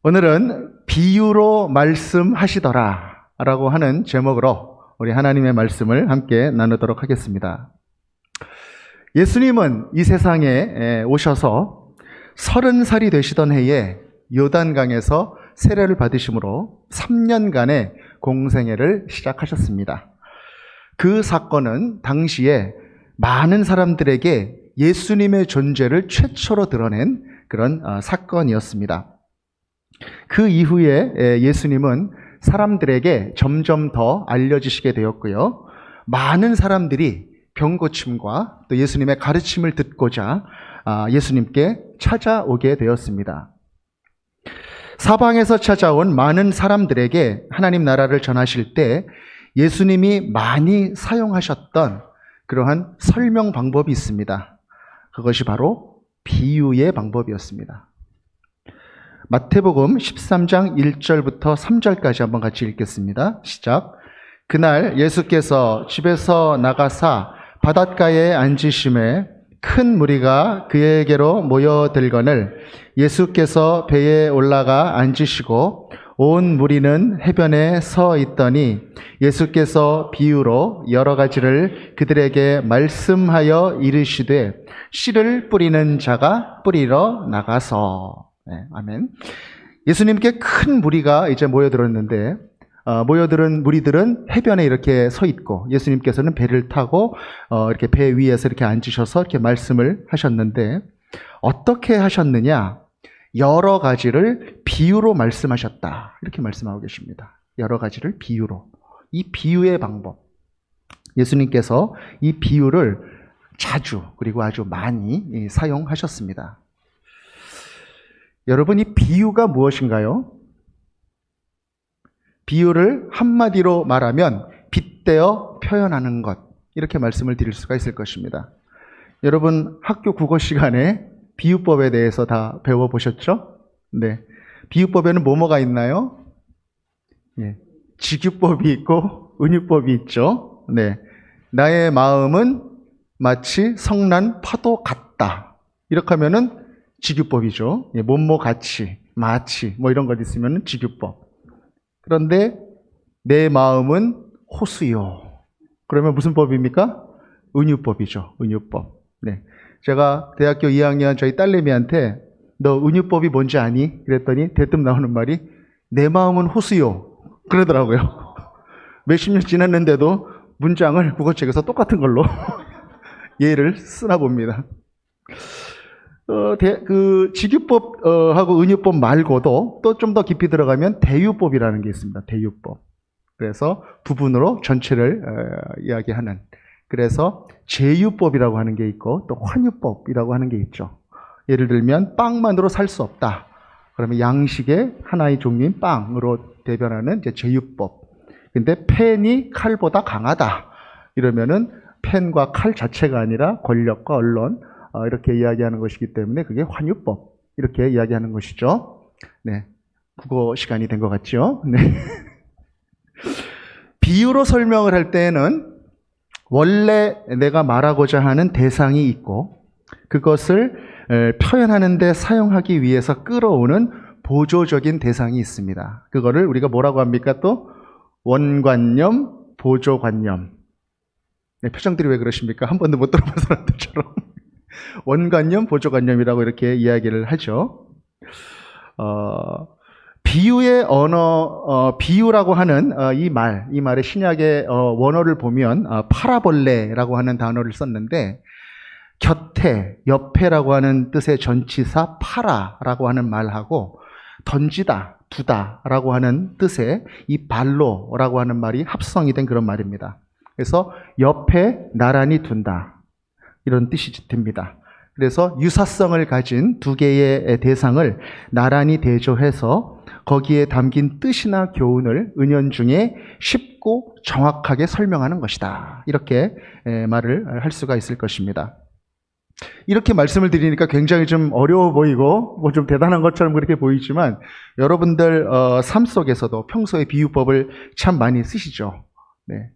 오늘은 비유로 말씀하시더라 라고 하는 제목으로 우리 하나님의 말씀을 함께 나누도록 하겠습니다. 예수님은 이 세상에 오셔서 30살이 되시던 해에 요단강에서 세례를 받으심으로 3년간의 공생애를 시작하셨습니다. 그 사건은 당시에 많은 사람들에게 예수님의 존재를 최초로 드러낸 그런 사건이었습니다. 그 이후에 예수님은 사람들에게 점점 더 알려지시게 되었고요. 많은 사람들이 병고침과 또 예수님의 가르침을 듣고자 예수님께 찾아오게 되었습니다. 사방에서 찾아온 많은 사람들에게 하나님 나라를 전하실 때 예수님이 많이 사용하셨던 그러한 설명 방법이 있습니다. 그것이 바로 비유의 방법이었습니다. 마태복음 13장 1절부터 3절까지 한번 같이 읽겠습니다. 시작. 그날 예수께서 집에서 나가사 바닷가에 앉으심에 큰 무리가 그에게로 모여들거늘 예수께서 배에 올라가 앉으시고 온 무리는 해변에 서 있더니 예수께서 비유로 여러 가지를 그들에게 말씀하여 이르시되 씨를 뿌리는 자가 뿌리러 나가서. 네, 아멘. 예수님께 큰 무리가 이제 모여들었는데 모여들은 무리들은 해변에 이렇게 서 있고 예수님께서는 배를 타고 이렇게 배 위에서 이렇게 앉으셔서 이렇게 말씀을 하셨는데 어떻게 하셨느냐? 여러 가지를 비유로 말씀하셨다. 이렇게 말씀하고 계십니다. 여러 가지를 비유로. 이 비유의 방법. 예수님께서 이 비유를 자주 그리고 아주 많이 사용하셨습니다. 여러분, 이 비유가 무엇인가요? 비유를 한마디로 말하면 빗대어 표현하는 것, 이렇게 말씀을 드릴 수가 있을 것입니다. 여러분, 학교 국어 시간에 비유법에 대해서 다 배워보셨죠? 네. 비유법에는 뭐가 있나요? 예. 직유법이 있고 은유법이 있죠. 네. 나의 마음은 마치 성난 파도 같다. 이렇게 하면은 직유법이죠. 예, 같이, 마치 이런 것 있으면 직유법. 그런데 내 마음은 호수요. 그러면 무슨 법입니까? 은유법이죠. 은유법. 네. 제가 대학교 2학년 저희 딸내미한테 너 은유법이 뭔지 아니? 그랬더니 대뜸 나오는 말이 내 마음은 호수요. 그러더라고요. 몇십 년 지났는데도 문장을 국어책에서 똑같은 걸로 예를 쓰나 봅니다. 그 직유법하고 은유법 말고도 또 좀 더 깊이 들어가면 대유법이라는 게 있습니다. 대유법. 그래서 부분으로 전체를 이야기하는. 그래서 제유법이라고 하는 게 있고 또 환유법이라고 하는 게 있죠. 예를 들면 빵만으로 살 수 없다. 그러면 양식의 하나의 종류인 빵으로 대변하는 이제 제유법. 근데 펜이 칼보다 강하다. 이러면은 펜과 칼 자체가 아니라 권력과 언론 이렇게 이야기하는 것이기 때문에 그게 환유법 이렇게 이야기하는 것이죠. 네, 국어 시간이 된 것 같죠? 네. 비유로 설명을 할 때에는 원래 내가 말하고자 하는 대상이 있고 그것을 표현하는 데 사용하기 위해서 끌어오는 보조적인 대상이 있습니다. 그거를 우리가 뭐라고 합니까? 또 원관념, 보조관념. 네, 표정들이 왜 그러십니까? 한 번도 못 들어본 사람들처럼. 원관념, 보조관념이라고 이렇게 이야기를 하죠. 비유의 언어, 비유라고 하는 이 말의 신약의 원어를 보면 파라볼레라고 하는 단어를 썼는데 곁에, 옆에라고 하는 뜻의 전치사 파라라고 하는 말하고 던지다, 두다라고 하는 뜻의 이 발로라고 하는 말이 합성이 된 그런 말입니다. 그래서 옆에 나란히 둔다. 이런 뜻이 듭니다. 그래서 유사성을 가진 두 개의 대상을 나란히 대조해서 거기에 담긴 뜻이나 교훈을 은연중에 쉽고 정확하게 설명하는 것이다. 이렇게 말을 할 수가 있을 것입니다. 이렇게 말씀을 드리니까 굉장히 좀 어려워 보이고 좀 대단한 것처럼 그렇게 보이지만 여러분들 삶 속에서도 평소에 비유법을 참 많이 쓰시죠. 네.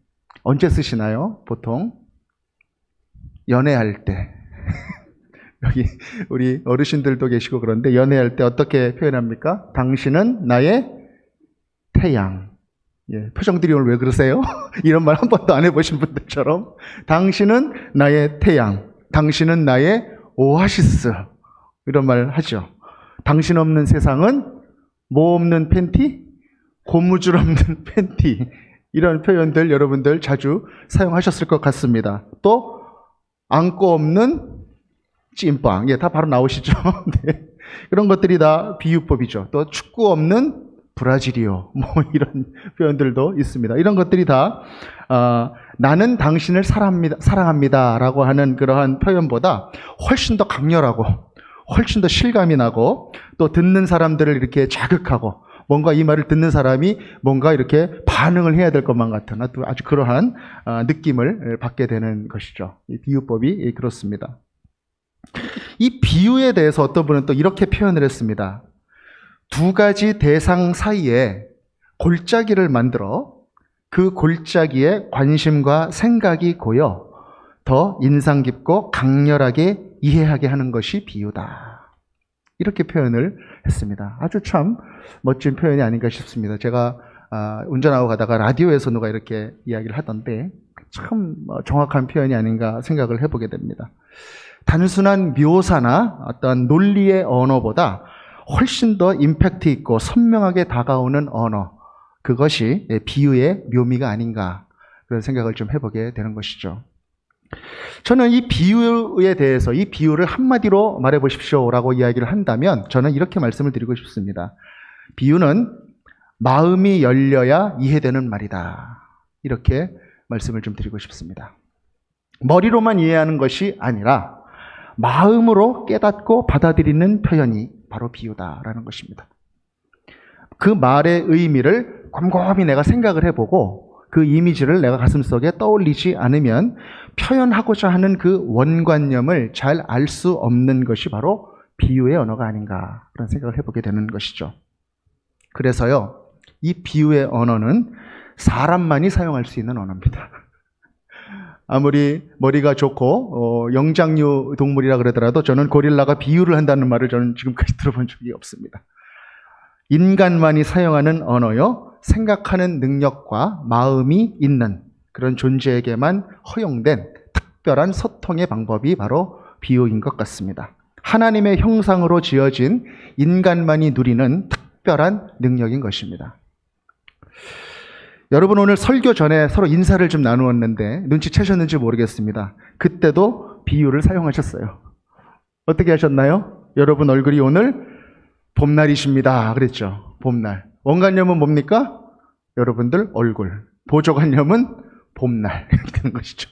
언제 쓰시나요? 보통 연애할 때 여기 우리 어르신들도 계시고 그런데 연애할 때 어떻게 표현합니까? 당신은 나의 태양. 예, 표정들이 오늘 왜 그러세요? 이런 말 한 번도 안 해보신 분들처럼 당신은 나의 태양, 당신은 나의 오아시스 이런 말 하죠. 당신 없는 세상은 뭐 없는 팬티? 고무줄 없는 팬티 이런 표현들 여러분들 자주 사용하셨을 것 같습니다. 또 안고 없는 찐빵, 예, 다 바로 나오시죠. 네. 그런 것들이 다 비유법이죠. 또 축구 없는 브라질이요. 뭐 이런 표현들도 있습니다. 이런 것들이 다 나는 당신을 사랑합니다 라고 하는 그러한 표현보다 훨씬 더 강렬하고 훨씬 더 실감이 나고 또 듣는 사람들을 이렇게 자극하고 뭔가 이 말을 듣는 사람이 뭔가 이렇게 반응을 해야 될 것만 같은 아주 그러한 느낌을 받게 되는 것이죠. 이 비유법이 그렇습니다. 이 비유에 대해서 어떤 분은 또 이렇게 표현을 했습니다. 두 가지 대상 사이에 골짜기를 만들어 그 골짜기에 관심과 생각이 고여 더 인상 깊고 강렬하게 이해하게 하는 것이 비유다. 이렇게 표현을 했습니다. 아주 참 멋진 표현이 아닌가 싶습니다. 제가 운전하고 가다가 라디오에서 누가 이렇게 이야기를 하던데 참 정확한 표현이 아닌가 생각을 해보게 됩니다. 단순한 묘사나 어떤 논리의 언어보다 훨씬 더 임팩트 있고 선명하게 다가오는 언어, 그것이 비유의 묘미가 아닌가 그런 생각을 좀 해보게 되는 것이죠. 저는 이 비유에 대해서 이 비유를 한마디로 말해보십시오라고 이야기를 한다면 저는 이렇게 말씀을 드리고 싶습니다. 비유는 마음이 열려야 이해되는 말이다. 이렇게 말씀을 좀 드리고 싶습니다. 머리로만 이해하는 것이 아니라 마음으로 깨닫고 받아들이는 표현이 바로 비유다라는 것입니다. 그 말의 의미를 곰곰이 내가 생각을 해보고 그 이미지를 내가 가슴속에 떠올리지 않으면 표현하고자 하는 그 원관념을 잘 알 수 없는 것이 바로 비유의 언어가 아닌가 그런 생각을 해보게 되는 것이죠. 그래서요, 이 비유의 언어는 사람만이 사용할 수 있는 언어입니다. 아무리 머리가 좋고 영장류 동물이라 그러더라도 저는 고릴라가 비유를 한다는 말을 저는 지금까지 들어본 적이 없습니다. 인간만이 사용하는 언어요, 생각하는 능력과 마음이 있는 그런 존재에게만 허용된 특별한 소통의 방법이 바로 비유인 것 같습니다. 하나님의 형상으로 지어진 인간만이 누리는 특별한 능력인 것입니다. 여러분 오늘 설교 전에 서로 인사를 좀 나누었는데 눈치채셨는지 모르겠습니다. 그때도 비유를 사용하셨어요. 어떻게 하셨나요? 여러분 얼굴이 오늘 봄날이십니다 그랬죠. 봄날. 원관념은 뭡니까? 여러분들 얼굴. 보조관념은 봄날 이렇게 되는 것이죠.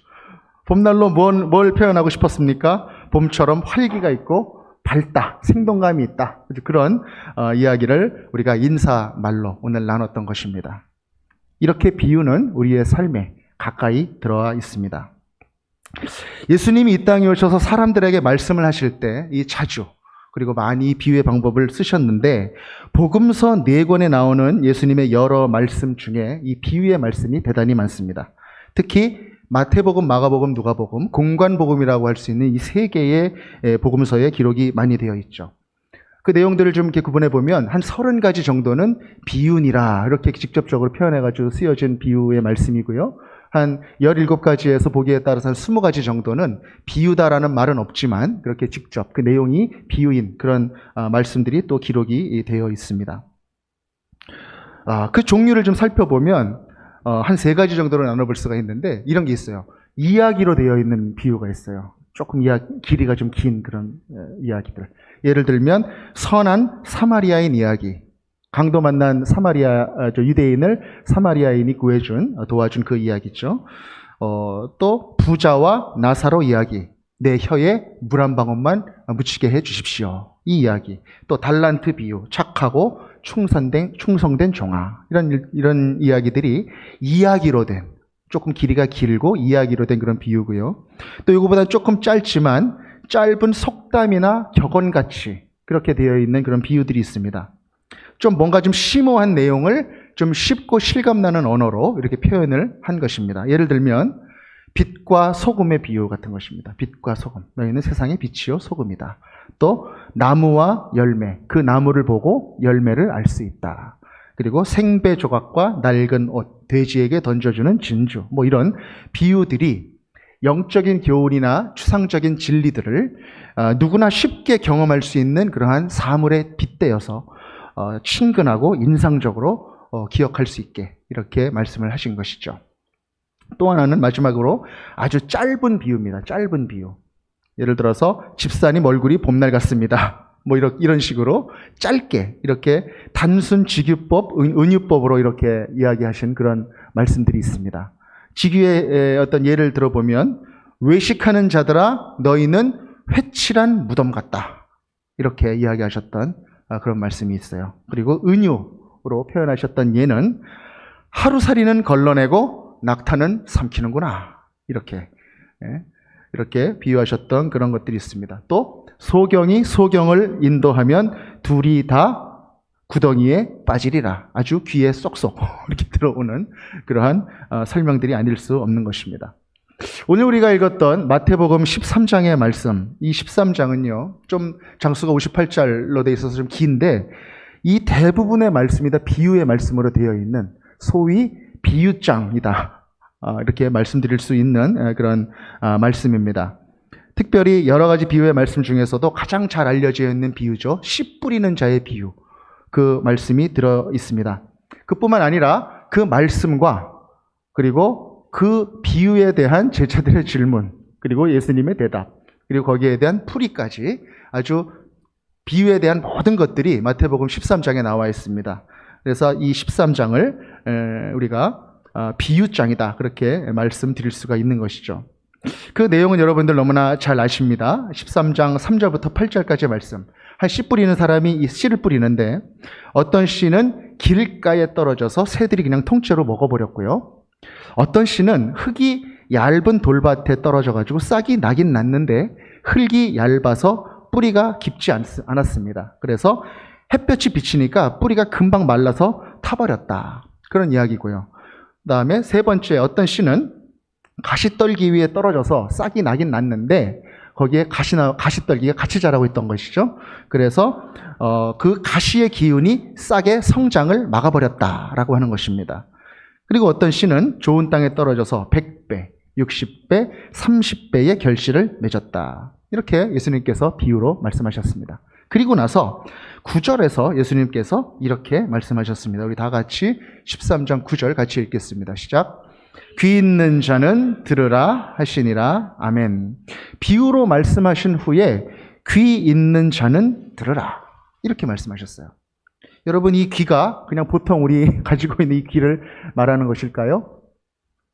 봄날로 뭘 표현하고 싶었습니까? 봄처럼 활기가 있고 밝다, 생동감이 있다. 그런 이야기를 우리가 인사말로 오늘 나눴던 것입니다. 이렇게 비유는 우리의 삶에 가까이 들어와 있습니다. 예수님이 이 땅에 오셔서 사람들에게 말씀을 하실 때 이 자주 그리고 많이 비유의 방법을 쓰셨는데 복음서 4권에 나오는 예수님의 여러 말씀 중에 이 비유의 말씀이 대단히 많습니다. 특히 마태복음, 마가복음, 누가복음, 공관복음이라고 할 수 있는 이 3개의 복음서에 기록이 많이 되어 있죠. 그 내용들을 좀 이렇게 구분해 보면 한 30가지 정도는 비유니라 이렇게 직접적으로 표현해가지고 쓰여진 비유의 말씀이고요. 한 17가지에서 보기에 따라서 한 20가지 정도는 비유다라는 말은 없지만 그렇게 직접 그 내용이 비유인 그런 말씀들이 또 기록이 되어 있습니다. 그 종류를 좀 살펴보면 한 3가지 정도로 나눠볼 수가 있는데 이런 게 있어요. 이야기로 되어 있는 비유가 있어요. 조금 길이가 좀 긴 그런 이야기들. 예를 들면 선한 사마리아인 이야기. 강도 만난 유대인을 사마리아인이 도와준 그 이야기죠. 또 부자와 나사로 이야기. 내 혀에 물 한 방울만 묻히게 해 주십시오. 이 이야기. 또 달란트 비유. 착하고 충성된 종아. 이런 이야기들이 이야기로 된, 조금 길이가 길고 이야기로 된 그런 비유고요. 또 이거보다 조금 짧지만 짧은 속담이나 격언같이 그렇게 되어 있는 그런 비유들이 있습니다. 좀 뭔가 좀 심오한 내용을 좀 쉽고 실감나는 언어로 이렇게 표현을 한 것입니다. 예를 들면 빛과 소금의 비유 같은 것입니다. 빛과 소금. 너희는 세상의 빛이요 소금이다. 또 나무와 열매. 그 나무를 보고 열매를 알 수 있다. 그리고 생배 조각과 낡은 옷, 돼지에게 던져주는 진주. 뭐 이런 비유들이 영적인 교훈이나 추상적인 진리들을 누구나 쉽게 경험할 수 있는 그러한 사물에 빗대어서 친근하고 인상적으로 기억할 수 있게 이렇게 말씀을 하신 것이죠. 또 하나는 마지막으로 아주 짧은 비유입니다. 짧은 비유. 예를 들어서 집사님 얼굴이 봄날 같습니다. 뭐 이런 식으로 짧게 이렇게 단순 직유법, 은유법으로 이렇게 이야기하신 그런 말씀들이 있습니다. 직유의 어떤 예를 들어보면 외식하는 자들아 너희는 회칠한 무덤 같다. 이렇게 이야기하셨던 그런 말씀이 있어요. 그리고 은유로 표현하셨던 예는 하루살이는 걸러내고 낙타는 삼키는구나. 이렇게 비유하셨던 그런 것들이 있습니다. 또 소경이 소경을 인도하면 둘이 다 구덩이에 빠지리라. 아주 귀에 쏙쏙 이렇게 들어오는 그러한 설명들이 아닐 수 없는 것입니다. 오늘 우리가 읽었던 마태복음 13장의 말씀, 이 13장은요, 좀 장수가 58절로 되어 있어서 좀 긴데, 이 대부분의 말씀이 다 비유의 말씀으로 되어 있는 소위 비유장이다. 이렇게 말씀드릴 수 있는 그런 말씀입니다. 특별히 여러 가지 비유의 말씀 중에서도 가장 잘 알려져 있는 비유죠. 씨 뿌리는 자의 비유. 그 말씀이 들어 있습니다. 그뿐만 아니라 그 말씀과 그리고 그 비유에 대한 제자들의 질문, 그리고 예수님의 대답, 그리고 거기에 대한 풀이까지 아주 비유에 대한 모든 것들이 마태복음 13장에 나와 있습니다. 그래서 이 13장을 우리가 비유장이다, 그렇게 말씀드릴 수가 있는 것이죠. 그 내용은 여러분들 너무나 잘 아십니다. 13장 3절부터 8절까지의 말씀. 한 씨 뿌리는 사람이 이 씨를 뿌리는데 어떤 씨는 길가에 떨어져서 새들이 그냥 통째로 먹어버렸고요. 어떤 씨는 흙이 얇은 돌밭에 떨어져가지고 싹이 나긴 났는데 흙이 얇아서 뿌리가 깊지 않았습니다. 그래서 햇볕이 비치니까 뿌리가 금방 말라서 타버렸다. 그런 이야기고요. 그 다음에 세 번째, 어떤 씨는 가시떨기 위에 떨어져서 싹이 나긴 났는데 거기에 가시떨기가 같이 자라고 있던 것이죠. 그래서 그 가시의 기운이 싹의 성장을 막아버렸다라고 하는 것입니다. 그리고 어떤 씨는 좋은 땅에 떨어져서 100배, 60배, 30배의 결실을 맺었다. 이렇게 예수님께서 비유로 말씀하셨습니다. 그리고 나서 9절에서 예수님께서 이렇게 말씀하셨습니다. 우리 다 같이 13장 9절 같이 읽겠습니다. 시작. 귀 있는 자는 들으라 하시니라. 아멘. 비유로 말씀하신 후에 귀 있는 자는 들으라. 이렇게 말씀하셨어요. 여러분, 이 귀가 그냥 보통 우리 가지고 있는 이 귀를 말하는 것일까요?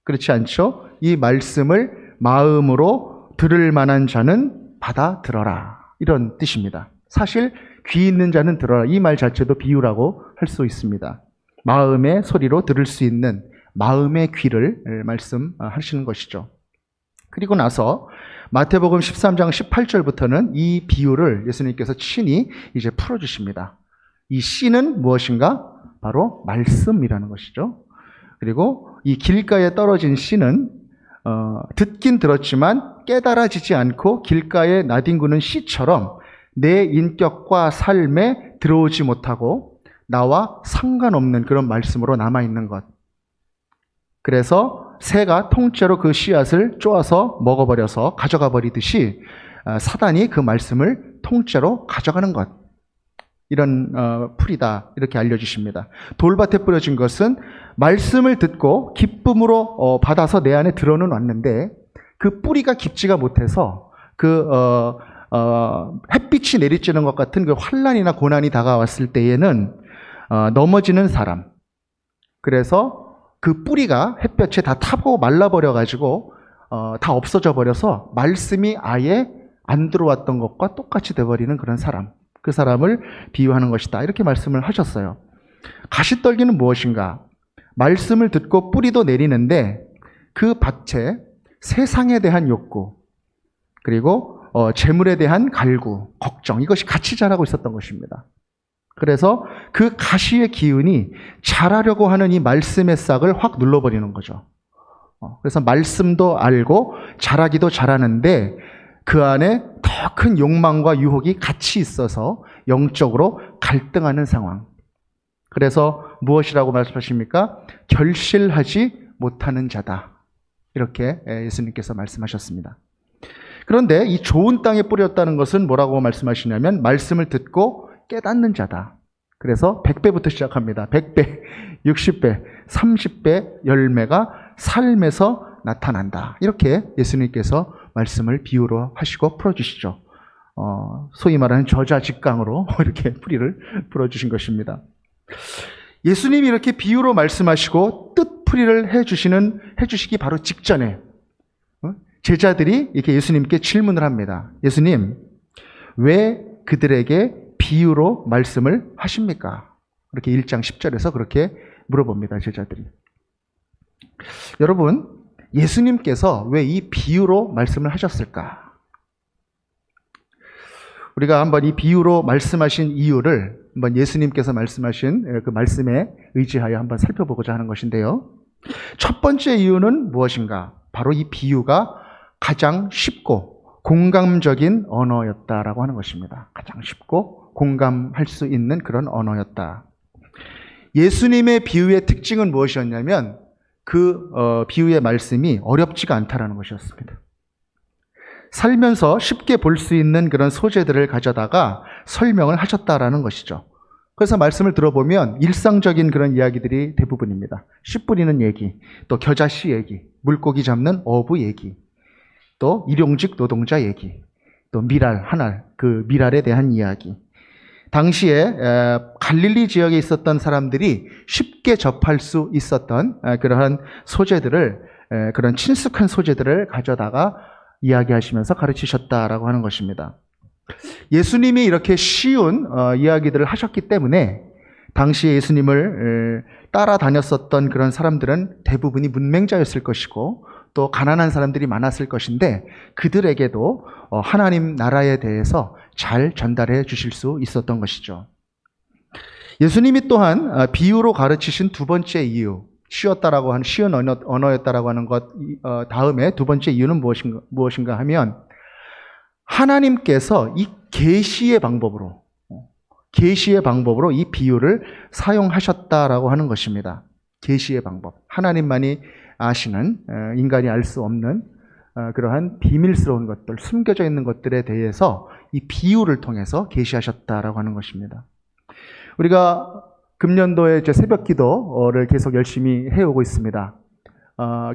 그렇지 않죠? 이 말씀을 마음으로 들을 만한 자는 받아 들어라. 이런 뜻입니다. 사실 귀 있는 자는 들어라. 이 말 자체도 비유라고 할 수 있습니다. 마음의 소리로 들을 수 있는 마음의 귀를 말씀하시는 것이죠. 그리고 나서 마태복음 13장 18절부터는 이 비유를 예수님께서 친히 이제 풀어주십니다. 이 씨는 무엇인가? 바로 말씀이라는 것이죠. 그리고 이 길가에 떨어진 씨는 듣긴 들었지만 깨달아지지 않고 길가에 나뒹구는 씨처럼 내 인격과 삶에 들어오지 못하고 나와 상관없는 그런 말씀으로 남아있는 것. 그래서 새가 통째로 그 씨앗을 쪼아서 먹어버려서 가져가 버리듯이 사단이 그 말씀을 통째로 가져가는 것. 이런 풀이다, 이렇게 알려주십니다. 돌밭에 뿌려진 것은 말씀을 듣고 기쁨으로 받아서 내 안에 들어는 왔는데 그 뿌리가 깊지가 못해서 햇빛이 내리쬐는 것 같은 그 환난이나 고난이 다가왔을 때에는 넘어지는 사람, 그래서 그 뿌리가 햇볕에 다 타고 말라버려가지고 다 없어져 버려서 말씀이 아예 안 들어왔던 것과 똑같이 돼버리는 그런 사람, 그 사람을 비유하는 것이다, 이렇게 말씀을 하셨어요. 가시떨기는 무엇인가? 말씀을 듣고 뿌리도 내리는데 그 밭에 세상에 대한 욕구, 그리고 재물에 대한 갈구, 걱정, 이것이 같이 자라고 있었던 것입니다. 그래서 그 가시의 기운이 자라려고 하는 이 말씀의 싹을 확 눌러버리는 거죠. 그래서 말씀도 알고 잘하기도 잘하는데 그 안에 더 큰 욕망과 유혹이 같이 있어서 영적으로 갈등하는 상황. 그래서 무엇이라고 말씀하십니까? 결실하지 못하는 자다. 이렇게 예수님께서 말씀하셨습니다. 그런데 이 좋은 땅에 뿌렸다는 것은 뭐라고 말씀하시냐면 말씀을 듣고 깨닫는 자다. 그래서 100배부터 시작합니다. 100배, 60배, 30배 열매가 삶에서 나타난다. 이렇게 예수님께서 말씀을 비유로 하시고 풀어주시죠. 소위 말하는 저자직강으로 이렇게 풀이를 풀어주신 것입니다. 예수님이 이렇게 비유로 말씀하시고 뜻풀이를 해주시기 바로 직전에 제자들이 이렇게 예수님께 질문을 합니다. 예수님, 왜 그들에게 비유로 말씀을 하십니까? 이렇게 1장 10절에서 그렇게 물어봅니다, 제자들이. 여러분, 예수님께서 왜 이 비유로 말씀을 하셨을까? 우리가 한번 이 비유로 말씀하신 이유를 한번 예수님께서 말씀하신 그 말씀에 의지하여 한번 살펴보고자 하는 것인데요. 첫 번째 이유는 무엇인가? 바로 이 비유가 가장 쉽고 공감적인 언어였다라고 하는 것입니다. 가장 쉽고 공감할 수 있는 그런 언어였다. 예수님의 비유의 특징은 무엇이었냐면 그 비유의 말씀이 어렵지가 않다라는 것이었습니다. 살면서 쉽게 볼 수 있는 그런 소재들을 가져다가 설명을 하셨다라는 것이죠. 그래서 말씀을 들어보면 일상적인 그런 이야기들이 대부분입니다. 씨 뿌리는 얘기, 또 겨자씨 얘기, 물고기 잡는 어부 얘기, 또 일용직 노동자 얘기, 또 미랄, 한알, 그 미랄에 대한 이야기. 당시에 갈릴리 지역에 있었던 사람들이 쉽게 접할 수 있었던 그러한 소재들을, 그런 친숙한 소재들을 가져다가 이야기하시면서 가르치셨다라고 하는 것입니다. 예수님이 이렇게 쉬운 이야기들을 하셨기 때문에 당시 예수님을 따라다녔었던 그런 사람들은 대부분이 문맹자였을 것이고 또 가난한 사람들이 많았을 것인데 그들에게도 하나님 나라에 대해서 잘 전달해 주실 수 있었던 것이죠. 예수님이 또한 비유로 가르치신 두 번째 이유, 쉬웠다라고 하는 쉬운 언어였다라고 하는 것 다음에 두 번째 이유는 무엇인가 하면 하나님께서 이 계시의 방법으로 이 비유를 사용하셨다라고 하는 것입니다. 계시의 방법. 하나님만이 아시는 인간이 알 수 없는 그러한 비밀스러운 것들, 숨겨져 있는 것들에 대해서 이 비유를 통해서 계시하셨다라고 하는 것입니다. 우리가 금년도에 이제 새벽 기도를 계속 열심히 해오고 있습니다.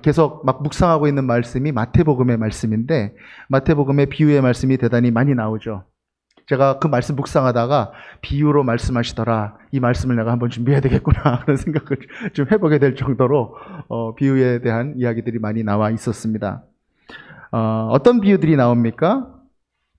계속 막 묵상하고 있는 말씀이 마태복음의 말씀인데 마태복음의 비유의 말씀이 대단히 많이 나오죠. 제가 그 말씀 묵상하다가 비유로 말씀하시더라. 이 말씀을 내가 한번 준비해야 되겠구나 그런 생각을 좀 해보게 될 정도로 비유에 대한 이야기들이 많이 나와 있었습니다. 어떤 비유들이 나옵니까?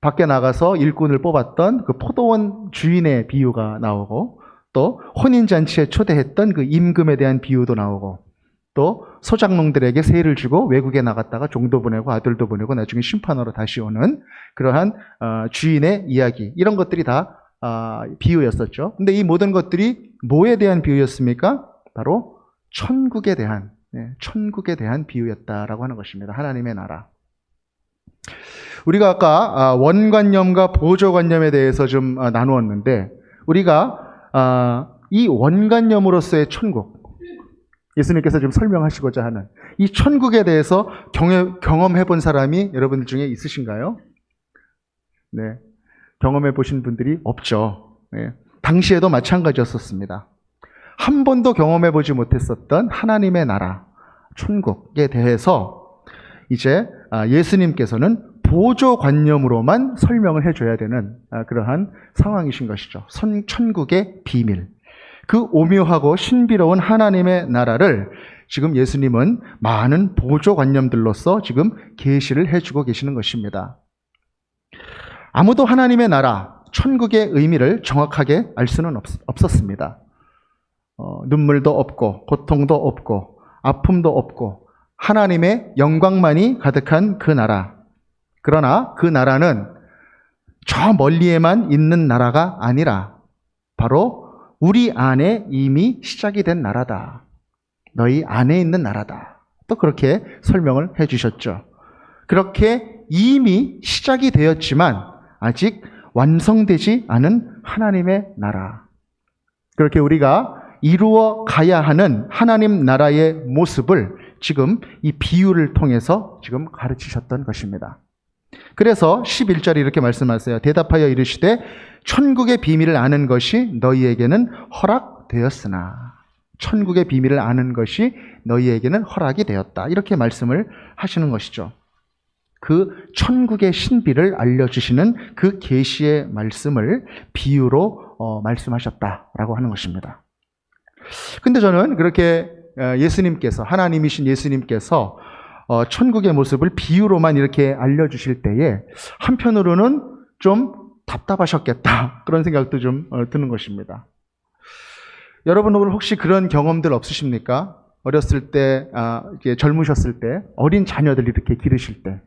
밖에 나가서 일꾼을 뽑았던 그 포도원 주인의 비유가 나오고 또 혼인잔치에 초대했던 그 임금에 대한 비유도 나오고 또 소작농들에게 세를 주고 외국에 나갔다가 종도 보내고 아들도 보내고 나중에 심판으로 다시 오는 그러한 주인의 이야기, 이런 것들이 다 비유였었죠. 근데 이 모든 것들이 뭐에 대한 비유였습니까? 바로 천국에 대한 비유였다라고 하는 것입니다. 하나님의 나라. 우리가 아까 원관념과 보조관념에 대해서 좀 나누었는데 우리가 이 원관념으로서의 천국, 예수님께서 지금 설명하시고자 하는 이 천국에 대해서 경험해 본 사람이 여러분들 중에 있으신가요? 네, 경험해 보신 분들이 없죠. 네, 당시에도 마찬가지였었습니다. 한 번도 경험해 보지 못했었던 하나님의 나라, 천국에 대해서 이제 예수님께서는 보조관념으로만 설명을 해줘야 되는 그러한 상황이신 것이죠. 천국의 비밀, 그 오묘하고 신비로운 하나님의 나라를 지금 예수님은 많은 보조관념들로서 지금 계시를 해주고 계시는 것입니다. 아무도 하나님의 나라, 천국의 의미를 정확하게 알 수는 없었습니다. 눈물도 없고 고통도 없고 아픔도 없고 하나님의 영광만이 가득한 그 나라. 그러나 그 나라는 저 멀리에만 있는 나라가 아니라 바로 우리 안에 이미 시작이 된 나라다. 너희 안에 있는 나라다. 또 그렇게 설명을 해 주셨죠. 그렇게 이미 시작이 되었지만 아직 완성되지 않은 하나님의 나라. 그렇게 우리가 이루어 가야 하는 하나님 나라의 모습을 지금 이 비유를 통해서 지금 가르치셨던 것입니다. 그래서 11절에 이렇게 말씀하세요. 대답하여 이르시되 천국의 비밀을 아는 것이 너희에게는 허락되었으나 천국의 비밀을 아는 것이 너희에게는 허락이 되었다. 이렇게 말씀을 하시는 것이죠. 그 천국의 신비를 알려주시는 그 계시의 말씀을 비유로 말씀하셨다라고 하는 것입니다. 근데 저는 그렇게 예수님께서, 하나님이신 예수님께서 천국의 모습을 비유로만 이렇게 알려주실 때에 한편으로는 좀 답답하셨겠다, 그런 생각도 좀 드는 것입니다. 여러분 혹시 그런 경험들 없으십니까? 어렸을 때, 이제 젊으셨을 때, 어린 자녀들 이렇게 기르실 때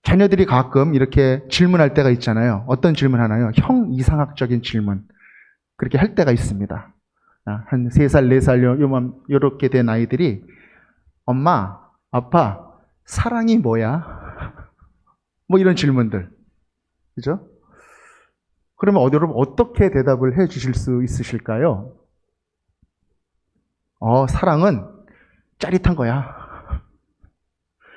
자녀들이 가끔 이렇게 질문할 때가 있잖아요. 어떤 질문 하나요? 형 이상학적인 질문. 그렇게 할 때가 있습니다. 한 3살, 4살 요렇게 된 아이들이 엄마, 아빠, 사랑이 뭐야? 뭐 이런 질문들. 그죠? 그러면 여러분 어떻게 대답을 해 주실 수 있으실까요? 사랑은 짜릿한 거야.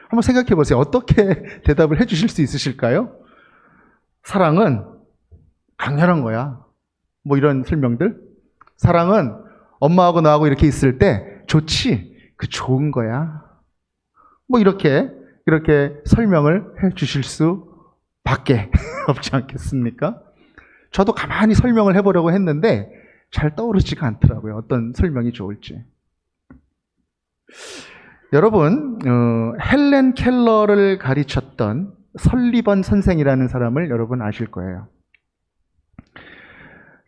한번 생각해 보세요. 어떻게 대답을 해 주실 수 있으실까요? 사랑은 강렬한 거야. 뭐 이런 설명들. 사랑은 엄마하고 나하고 이렇게 있을 때 좋지. 그 좋은 거야. 뭐 이렇게 설명을 해 주실 수밖에 없지 않겠습니까? 저도 가만히 설명을 해보려고 했는데 잘 떠오르지가 않더라고요. 어떤 설명이 좋을지. 여러분, 헬렌 켈러를 가르쳤던 설리번 선생이라는 사람을 여러분 아실 거예요.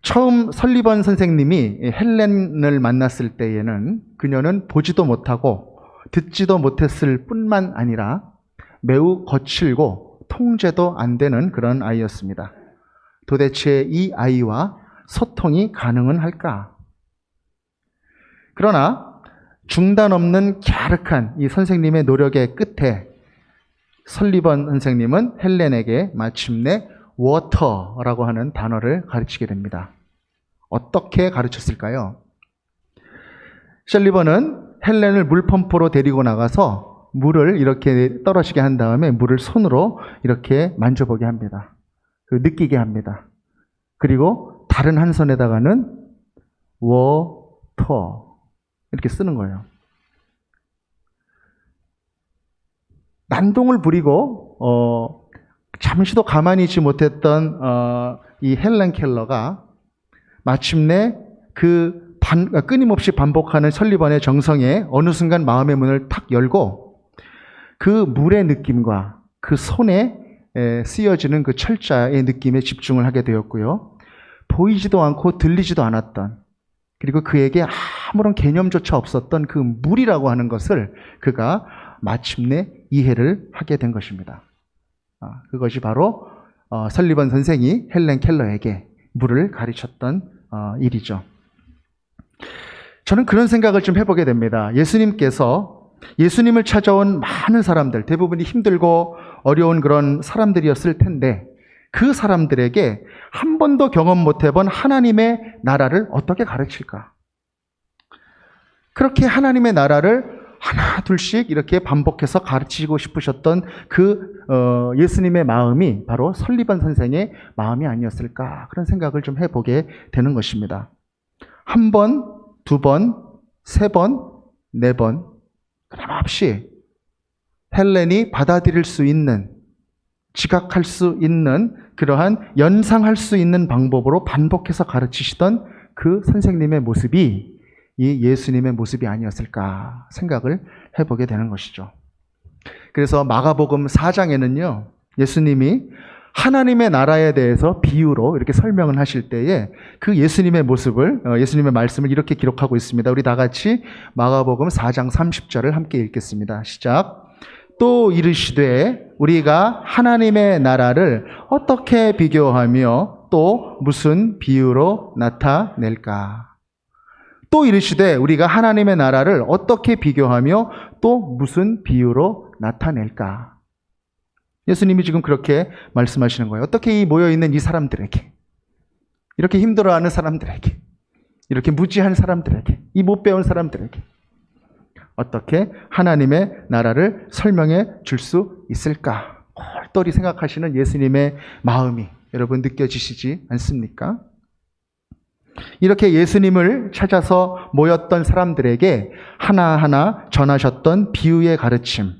처음 설리번 선생님이 헬렌을 만났을 때에는 그녀는 보지도 못하고 듣지도 못했을 뿐만 아니라 매우 거칠고 통제도 안 되는 그런 아이였습니다. 도대체 이 아이와 소통이 가능은 할까? 그러나 중단 없는 갸륵한 이 선생님의 노력의 끝에 설리번 선생님은 헬렌에게 마침내 워터라고 하는 단어를 가르치게 됩니다. 어떻게 가르쳤을까요? 설리번은 헬렌을 물펌프로 데리고 나가서 물을 이렇게 떨어지게 한 다음에 물을 손으로 이렇게 만져보게 합니다. 느끼게 합니다. 그리고 다른 한 손에다가는 워터 이렇게 쓰는 거예요. 난동을 부리고 잠시도 가만히 있지 못했던 이 헬렌 켈러가 마침내 끊임없이 반복하는 설리번의 정성에 어느 순간 마음의 문을 탁 열고 그 물의 느낌과 그 손에 쓰여지는 그 철자의 느낌에 집중을 하게 되었고요. 보이지도 않고 들리지도 않았던, 그리고 그에게 아무런 개념조차 없었던 그 물이라고 하는 것을 그가 마침내 이해를 하게 된 것입니다. 그것이 바로 설리번 선생이 헬렌 켈러에게 물을 가르쳤던 일이죠. 저는 그런 생각을 좀 해보게 됩니다. 예수님을 찾아온 많은 사람들, 대부분이 힘들고 어려운 그런 사람들이었을 텐데 그 사람들에게 한 번도 경험 못 해본 하나님의 나라를 어떻게 가르칠까? 그렇게 하나님의 나라를 하나 둘씩 이렇게 반복해서 가르치고 싶으셨던 예수님의 마음이 바로 설리번 선생의 마음이 아니었을까, 그런 생각을 좀 해보게 되는 것입니다. 한 번, 두 번, 세 번, 네 번 끊임없이 헬렌이 받아들일 수 있는, 지각할 수 있는, 그러한 연상할 수 있는 방법으로 반복해서 가르치시던 그 선생님의 모습이 이 예수님의 모습이 아니었을까 생각을 해보게 되는 것이죠. 그래서 마가복음 4장에는요, 예수님이 하나님의 나라에 대해서 비유로 이렇게 설명을 하실 때에 그 예수님의 모습을, 예수님의 말씀을 이렇게 기록하고 있습니다. 우리 다 같이 마가복음 4장 30절을 함께 읽겠습니다. 시작. 또 이르시되 우리가 하나님의 나라를 어떻게 비교하며 또 무슨 비유로 나타낼까? 또 이르시되 우리가 하나님의 나라를 어떻게 비교하며 또 무슨 비유로 나타낼까? 예수님이 지금 그렇게 말씀하시는 거예요. 어떻게 이 모여있는 이 사람들에게, 이렇게 힘들어하는 사람들에게, 이렇게 무지한 사람들에게, 이 못 배운 사람들에게 어떻게 하나님의 나라를 설명해 줄 수 있을까? 똘똘히 생각하시는 예수님의 마음이 여러분 느껴지시지 않습니까? 이렇게 예수님을 찾아서 모였던 사람들에게 하나하나 전하셨던 비유의 가르침,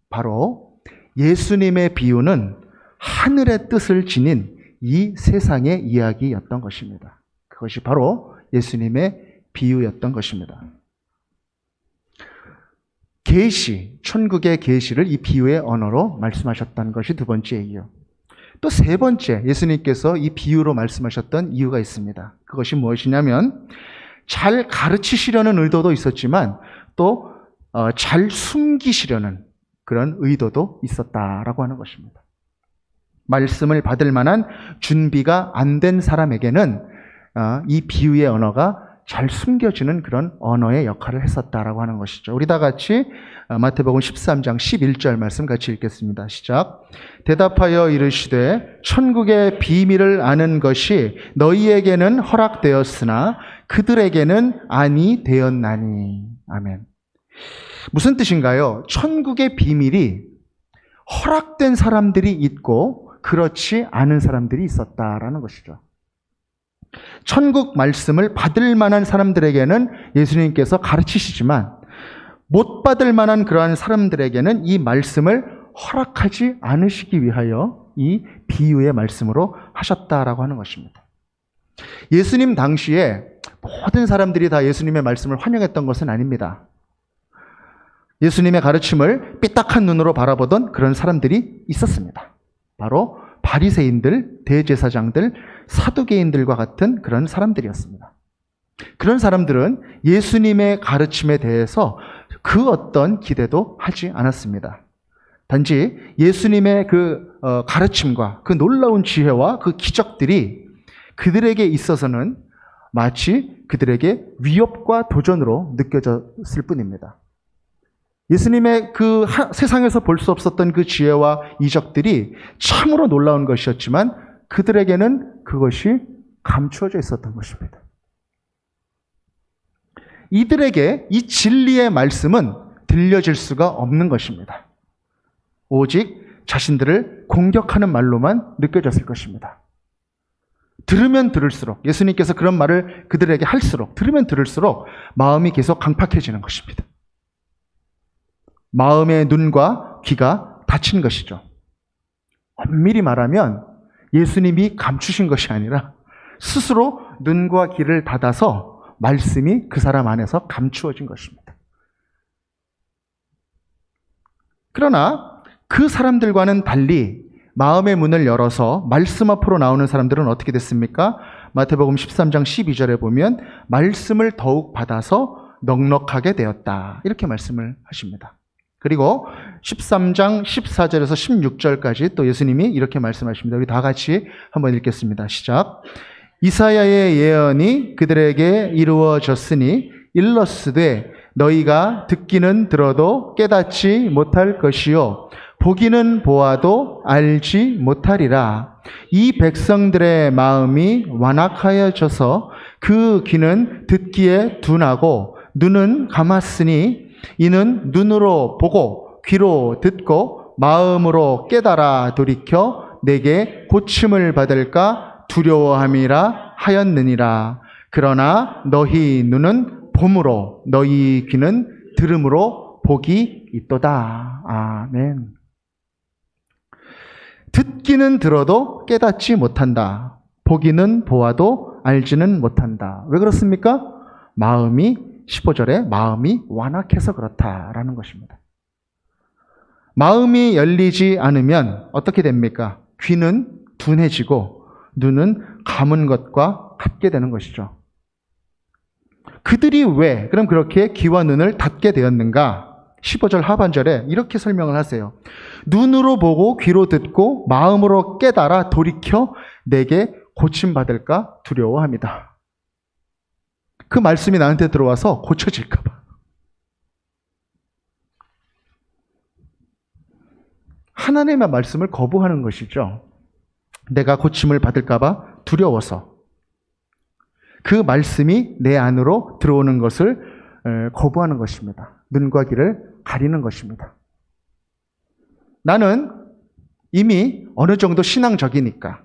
바로 예수님의 비유는 하늘의 뜻을 지닌 이 세상의 이야기였던 것입니다. 그것이 바로 예수님의 비유였던 것입니다. 계시, 천국의 계시를 이 비유의 언어로 말씀하셨다는 것이 두 번째이요. 또 세 번째, 예수님께서 이 비유로 말씀하셨던 이유가 있습니다. 그것이 무엇이냐면 잘 가르치시려는 의도도 있었지만 또 잘 숨기시려는 그런 의도도 있었다라고 하는 것입니다. 말씀을 받을 만한 준비가 안 된 사람에게는 이 비유의 언어가 잘 숨겨지는 그런 언어의 역할을 했었다라고 하는 것이죠. 우리 다 같이 마태복음 13장 11절 말씀 같이 읽겠습니다. 시작. 대답하여 이르시되 천국의 비밀을 아는 것이 너희에게는 허락되었으나 그들에게는 아니 되었나니. 아멘. 무슨 뜻인가요? 천국의 비밀이 허락된 사람들이 있고 그렇지 않은 사람들이 있었다라는 것이죠. 천국 말씀을 받을 만한 사람들에게는 예수님께서 가르치시지만 못 받을 만한 그러한 사람들에게는 이 말씀을 허락하지 않으시기 위하여 이 비유의 말씀으로 하셨다라고 하는 것입니다. 예수님 당시에 모든 사람들이 다 예수님의 말씀을 환영했던 것은 아닙니다. 예수님의 가르침을 삐딱한 눈으로 바라보던 그런 사람들이 있었습니다. 바로 바리새인들, 대제사장들, 사두개인들과 같은 그런 사람들이었습니다. 그런 사람들은 예수님의 가르침에 대해서 그 어떤 기대도 하지 않았습니다. 단지 예수님의 그 가르침과 그 놀라운 지혜와 그 기적들이 그들에게 있어서는 마치 그들에게 위협과 도전으로 느껴졌을 뿐입니다. 예수님의 그 세상에서 볼 수 없었던 그 지혜와 이적들이 참으로 놀라운 것이었지만 그들에게는 그것이 감추어져 있었던 것입니다. 이들에게 이 진리의 말씀은 들려질 수가 없는 것입니다. 오직 자신들을 공격하는 말로만 느껴졌을 것입니다. 들으면 들을수록, 예수님께서 그런 말을 그들에게 할수록, 들으면 들을수록 마음이 계속 강팍해지는 것입니다. 마음의 눈과 귀가 닫힌 것이죠. 엄밀히 말하면 예수님이 감추신 것이 아니라 스스로 눈과 귀를 닫아서 말씀이 그 사람 안에서 감추어진 것입니다. 그러나 그 사람들과는 달리 마음의 문을 열어서 말씀 앞으로 나오는 사람들은 어떻게 됐습니까? 마태복음 13장 12절에 보면 말씀을 더욱 받아서 넉넉하게 되었다. 이렇게 말씀을 하십니다. 그리고 13장 14절에서 16절까지 또 예수님이 이렇게 말씀하십니다. 우리 다 같이 한번 읽겠습니다. 시작. 이사야의 예언이 그들에게 이루어졌으니 일러스되 너희가 듣기는 들어도 깨닫지 못할 것이요 보기는 보아도 알지 못하리라. 이 백성들의 마음이 완악하여져서 그 귀는 듣기에 둔하고 눈은 감았으니 이는 눈으로 보고 귀로 듣고 마음으로 깨달아 돌이켜 내게 고침을 받을까 두려워함이라 하였느니라. 그러나 너희 눈은 봄으로 너희 귀는 들음으로 복이 있도다. 아멘. 듣기는 들어도 깨닫지 못한다. 보기는 보아도 알지는 못한다. 왜 그렇습니까? 마음이 15절에 마음이 완악해서 그렇다라는 것입니다. 마음이 열리지 않으면 어떻게 됩니까? 귀는 둔해지고 눈은 감은 것과 같게 되는 것이죠. 그들이 왜 그럼 그렇게 귀와 눈을 닫게 되었는가? 15절 하반절에 이렇게 설명을 하세요. 눈으로 보고 귀로 듣고 마음으로 깨달아 돌이켜 내게 고침받을까 두려워합니다. 그 말씀이 나한테 들어와서 고쳐질까 봐. 하나님의 말씀을 거부하는 것이죠. 내가 고침을 받을까 봐 두려워서. 그 말씀이 내 안으로 들어오는 것을 거부하는 것입니다. 눈과 귀를 가리는 것입니다. 나는 이미 어느 정도 신앙적이니까,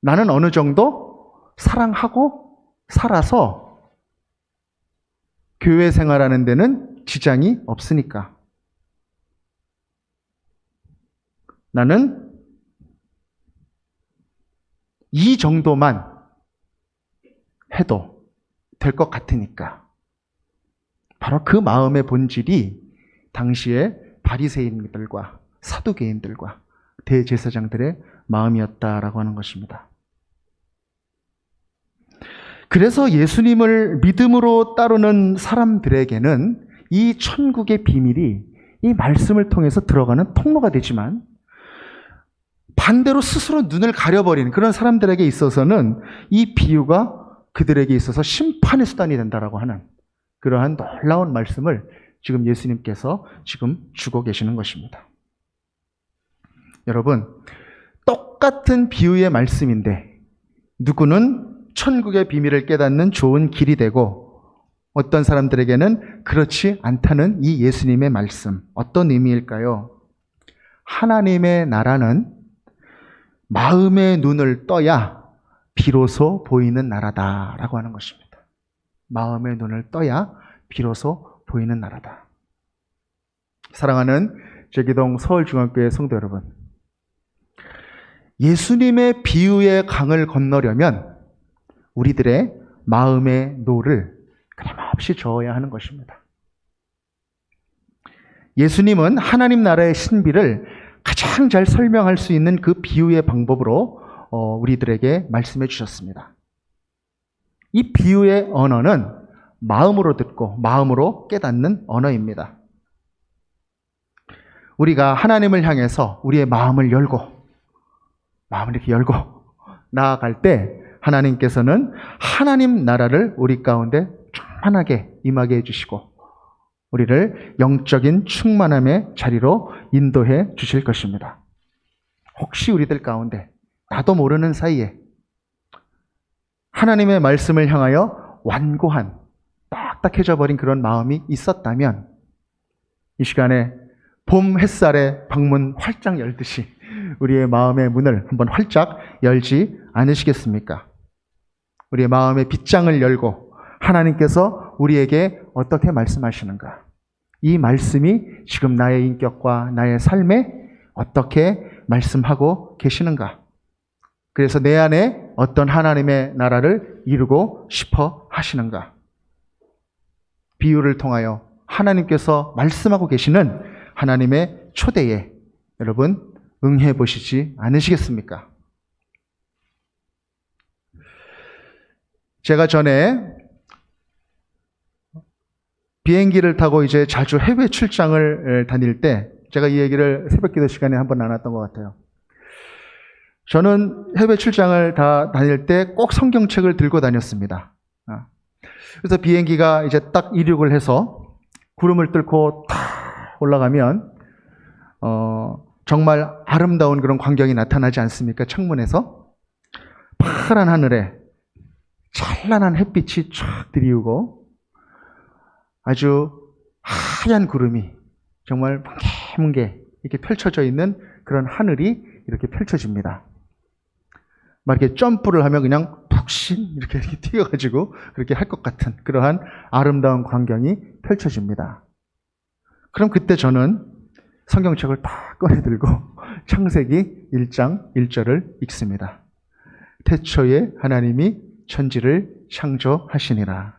나는 어느 정도 사랑하고 살아서 교회 생활하는 데는 지장이 없으니까, 나는 이 정도만 해도 될 것 같으니까. 바로 그 마음의 본질이 당시에 바리새인들과 사두개인들과 대제사장들의 마음이었다라고 하는 것입니다. 그래서 예수님을 믿음으로 따르는 사람들에게는 이 천국의 비밀이 이 말씀을 통해서 들어가는 통로가 되지만, 반대로 스스로 눈을 가려버리는 그런 사람들에게 있어서는 이 비유가 그들에게 있어서 심판의 수단이 된다라고 하는 그러한 놀라운 말씀을 지금 예수님께서 지금 주고 계시는 것입니다. 여러분, 똑같은 비유의 말씀인데 누구는 천국의 비밀을 깨닫는 좋은 길이 되고, 어떤 사람들에게는 그렇지 않다는 이 예수님의 말씀, 어떤 의미일까요? 하나님의 나라는 마음의 눈을 떠야 비로소 보이는 나라다라고 하는 것입니다. 마음의 눈을 떠야 비로소 보이는 나라다. 사랑하는 제기동 서울중앙교회 성도 여러분, 예수님의 비유의 강을 건너려면 우리들의 마음의 노를 끊임없이 저어야 하는 것입니다. 예수님은 하나님 나라의 신비를 가장 잘 설명할 수 있는 그 비유의 방법으로 우리들에게 말씀해 주셨습니다. 이 비유의 언어는 마음으로 듣고 마음으로 깨닫는 언어입니다. 우리가 하나님을 향해서 우리의 마음을 이렇게 열고 나아갈 때 하나님께서는 하나님 나라를 우리 가운데 충만하게 임하게 해주시고 우리를 영적인 충만함의 자리로 인도해 주실 것입니다. 혹시 우리들 가운데 나도 모르는 사이에 하나님의 말씀을 향하여 완고한, 딱딱해져 버린 그런 마음이 있었다면 이 시간에 봄 햇살에 방문 활짝 열듯이 우리의 마음의 문을 한번 활짝 열지 않으시겠습니까? 우리의 마음의 빗장을 열고 하나님께서 우리에게 어떻게 말씀하시는가? 이 말씀이 지금 나의 인격과 나의 삶에 어떻게 말씀하고 계시는가? 그래서 내 안에 어떤 하나님의 나라를 이루고 싶어 하시는가? 비유를 통하여 하나님께서 말씀하고 계시는 하나님의 초대에 여러분 응해 보시지 않으시겠습니까? 제가 전에 비행기를 타고 이제 자주 해외 출장을 다닐 때 제가 이 얘기를 새벽기도 시간에 한번 나눴던 것 같아요. 저는 해외 출장을 다 다닐 때 꼭 성경책을 들고 다녔습니다. 그래서 비행기가 이제 딱 이륙을 해서 구름을 뚫고 탁 올라가면 정말 아름다운 그런 광경이 나타나지 않습니까? 창문에서 파란 하늘에 찬란한 햇빛이 쫙 들이우고 아주 하얀 구름이 정말 뭉게뭉게 이렇게 펼쳐져 있는 그런 하늘이 이렇게 펼쳐집니다. 막 이렇게 점프를 하면 그냥 푹신 이렇게 뛰어가지고 그렇게 할 것 같은 그러한 아름다운 광경이 펼쳐집니다. 그럼 그때 저는 성경책을 딱 꺼내 들고 창세기 1장 1절을 읽습니다. 태초에 하나님이 천지를 창조하시니라.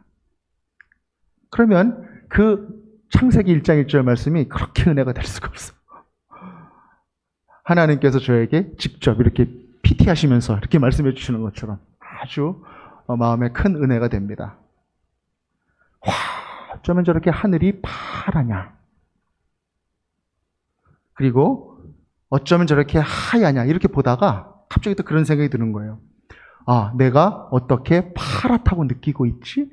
그러면 그 창세기 1장 1절 말씀이 그렇게 은혜가 될 수가 없어. 하나님께서 저에게 직접 이렇게 PT하시면서 이렇게 말씀해 주시는 것처럼 아주 마음에 큰 은혜가 됩니다. 와, 어쩌면 저렇게 하늘이 파라냐. 그리고 어쩌면 저렇게 하야냐. 이렇게 보다가 갑자기 또 그런 생각이 드는 거예요. 아, 내가 어떻게 파랗다고 느끼고 있지?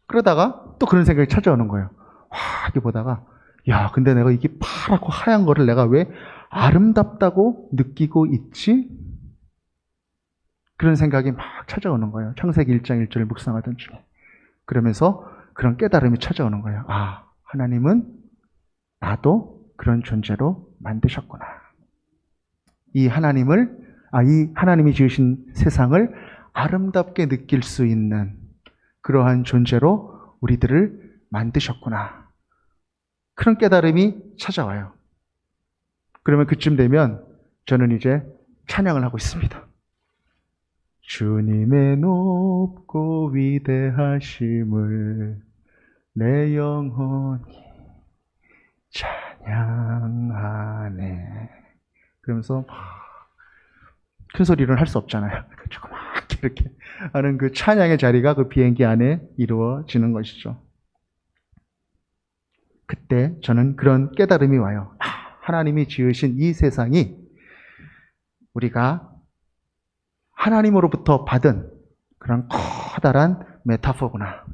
그러다가 또 그런 생각이 찾아오는 거예요. 와, 이렇게 보다가, 야, 근데 내가 이게 파랗고 하얀 거를 내가 왜 아름답다고 느끼고 있지? 그런 생각이 막 찾아오는 거예요. 창세기 1장 1절을 묵상하던 중에. 그러면서 그런 깨달음이 찾아오는 거예요. 아, 하나님은 나도 그런 존재로 만드셨구나. 이 하나님이 지으신 세상을 아름답게 느낄 수 있는 그러한 존재로 우리들을 만드셨구나. 그런 깨달음이 찾아와요. 그러면 그쯤 되면 저는 이제 찬양을 하고 있습니다. 주님의 높고 위대하심을 내 영혼이 찬양하네. 그러면서 큰 소리는 할 수 없잖아요. 조그맣게 이렇게 하는 그 찬양의 자리가 그 비행기 안에 이루어지는 것이죠. 그때 저는 그런 깨달음이 와요. 하나님이 지으신 이 세상이 우리가 하나님으로부터 받은 그런 커다란 메타포구나,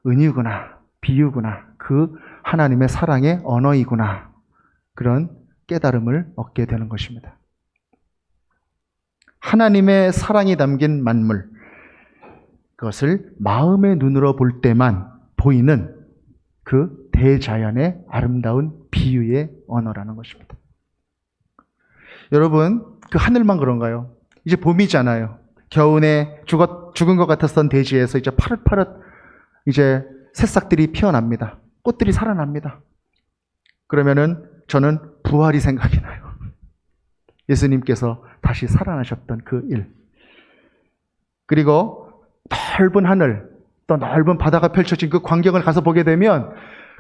은유구나, 비유구나, 그 하나님의 사랑의 언어이구나, 그런 깨달음을 얻게 되는 것입니다. 하나님의 사랑이 담긴 만물, 그것을 마음의 눈으로 볼 때만 보이는 그 대자연의 아름다운 비유의 언어라는 것입니다. 여러분, 그 하늘만 그런가요? 이제 봄이잖아요. 겨우내 죽은 것 같았던 대지에서 이제 파릇파릇 이제 새싹들이 피어납니다. 꽃들이 살아납니다. 그러면은 저는 부활이 생각이 나요. 예수님께서 다시 살아나셨던 그 일. 그리고 넓은 하늘, 또 넓은 바다가 펼쳐진 그 광경을 가서 보게 되면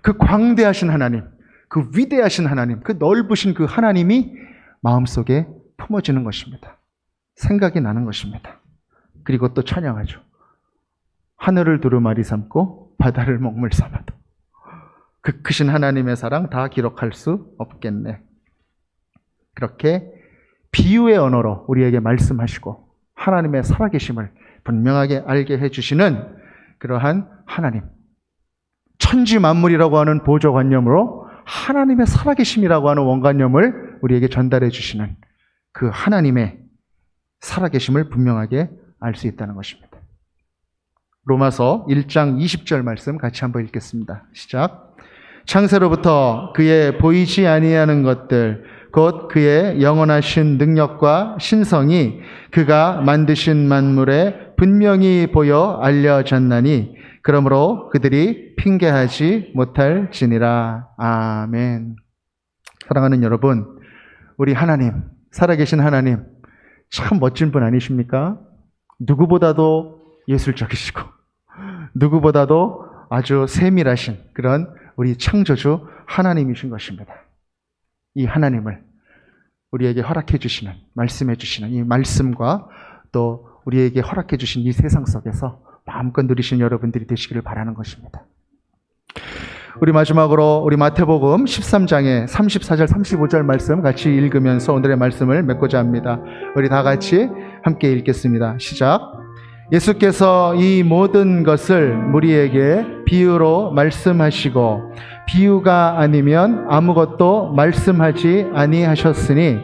그 광대하신 하나님, 그 위대하신 하나님, 그 넓으신 그 하나님이 마음속에 품어지는 것입니다. 생각이 나는 것입니다. 그리고 또 찬양하죠. 하늘을 두루마리 삼고 바다를 먹물 삼아도 그 크신 하나님의 사랑 다 기록할 수 없겠네. 그렇게 비유의 언어로 우리에게 말씀하시고 하나님의 살아계심을 분명하게 알게 해주시는 그러한 하나님, 천지만물이라고 하는 보조관념으로 하나님의 살아계심이라고 하는 원관념을 우리에게 전달해 주시는 그 하나님의 살아계심을 분명하게 알 수 있다는 것입니다. 로마서 1장 20절 말씀 같이 한번 읽겠습니다. 시작. 창세로부터 그의 보이지 아니하는 것들 곧 그의 영원하신 능력과 신성이 그가 만드신 만물에 분명히 보여 알려졌나니 그러므로 그들이 핑계하지 못할지니라. 아멘. 사랑하는 여러분, 우리 하나님, 살아계신 하나님 참 멋진 분 아니십니까? 누구보다도 예술적이시고 누구보다도 아주 세밀하신 그런 우리 창조주 하나님이신 것입니다. 이 하나님을 우리에게 허락해 주시는, 말씀해 주시는 이 말씀과 또 우리에게 허락해 주신 이 세상 속에서 마음껏 누리신 여러분들이 되시기를 바라는 것입니다. 우리 마지막으로 우리 마태복음 13장의 34절 35절 말씀 같이 읽으면서 오늘의 말씀을 맺고자 합니다. 우리 다 같이 함께 읽겠습니다. 시작. 예수께서 이 모든 것을 무리에게 비유로 말씀하시고 비유가 아니면 아무것도 말씀하지 아니하셨으니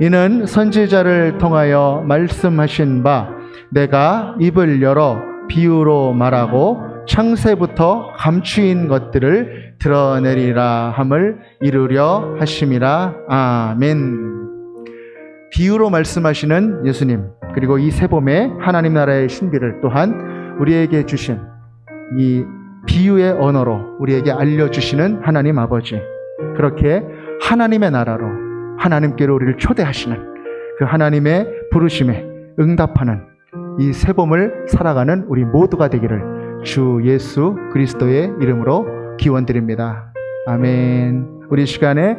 이는 선지자를 통하여 말씀하신 바 내가 입을 열어 비유로 말하고 창세부터 감추인 것들을 드러내리라 함을 이루려 하심이라. 아멘. 비유로 말씀하시는 예수님, 그리고 이 새봄의 하나님 나라의 신비를 또한 우리에게 주신 이 비유의 언어로 우리에게 알려주시는 하나님 아버지, 그렇게 하나님의 나라로 하나님께로 우리를 초대하시는 그 하나님의 부르심에 응답하는 이 새봄을 살아가는 우리 모두가 되기를 주 예수 그리스도의 이름으로 기원드립니다. 아멘. 우리 시간에